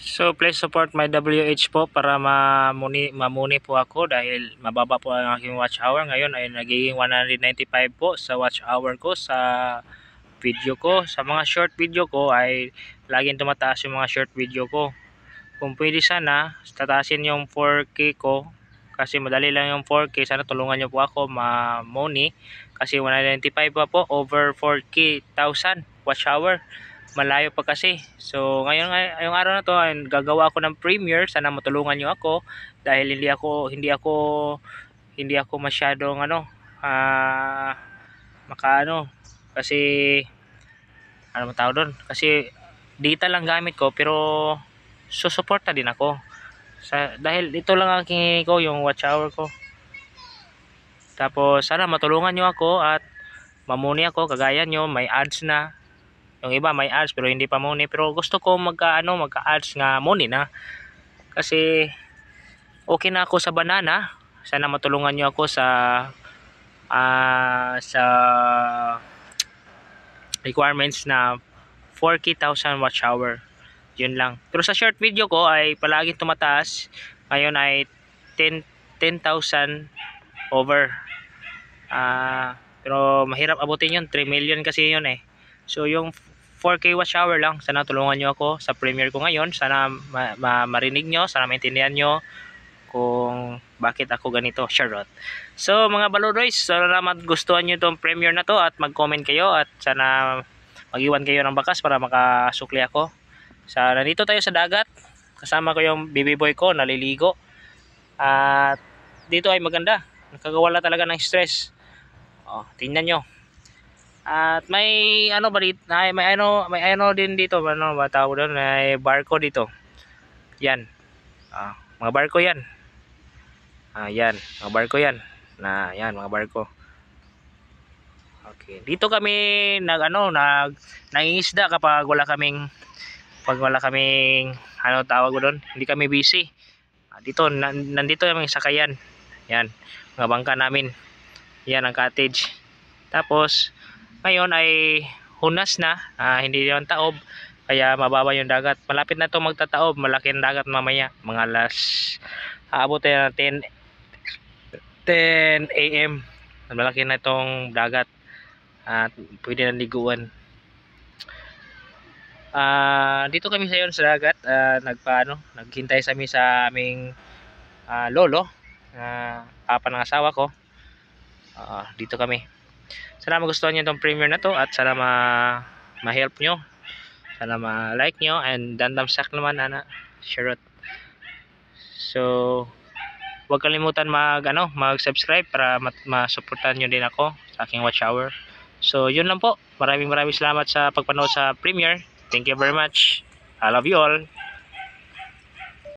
So please support my WH po para mamuni po ako dahil mababa po ang aking watch hour. Ngayon ay nagiging 195 po sa watch hour ko sa video ko. Sa mga short video ko ay laging tumataas yung mga short video ko. Kung pwede sana, tatasin yung 4K ko kasi madali lang yung 4K. Sana tulungan nyo po ako mamuni kasi 195 pa po, over 4K 1000 watch hour. Malayo pa kasi. So ngayon yung araw na to ay gagawa ako ng premiere. Sana matulungan nyo ako dahil hindi ako masyadong makaano kasi ano mo tawag doon, kasi data lang gamit ko pero susuporta din ako dahil ito lang ang kingi ko, yung watch hour ko. Tapos sana matulungan nyo ako at mamuni ako kagaya nyo. May ads na, yung iba may ads pero hindi pa muni, pero gusto ko magka-ads nga muni na kasi okay na ako sa banana. Sana matulungan nyo ako sa requirements na 4K 1000 watch hour. Yun lang. Pero sa short video ko ay palaging tumataas. Ngayon ay 10,000 over. Pero mahirap abutin yun. 3 million kasi yun eh. So yung 4K watch hour lang. Sana tulungan nyo ako sa premiere ko ngayon. Sana marinig nyo. Sana maintindihan nyo kung bakit ako ganito. Charot. So mga Balodoys, salamat gustuhan nyo itong premiere na to at mag-comment kayo at sana mag-iwan kayo ng bakas para makasukli ako. Nandito tayo sa dagat. Kasama ko yung baby boy ko, naliligo. At dito ay maganda. Nakakawala talaga ng stress. Tingnan nyo. At may ano ba dito? May ano din dito. Ano ba tawag doon? May barko dito. Yan. Mga barko yan. Yan. Mga barko yan. Yan, mga barko. Okay. Dito kami nangingisda kapag wala kaming ano tawag doon, hindi kami busy. Nandito yung sakayan. Yan, mga bangka namin. Yan ang cottage. Tapos ngayon ay hunas na, hindi yung taob, kaya mababa yung dagat. Malapit na to magtataob, malaki ang dagat mamaya. Mga aabot tayo na 10 AM. Malaki na itong dagat at pwede na liguan. Dito kami sa dagat, naghintay kami sa aming lolo, papa ng asawa ko. Dito kami. Sana magustuhan nyo itong premiere na to at sana ma-help nyo. Sana ma-like nyo and dandamsak naman share it. So huwag kalimutan mag-subscribe para masuportahan nyo din ako sa aking watch hour. So yun lang po. Maraming salamat sa pagpanood sa premiere. Thank you very much. I love you all.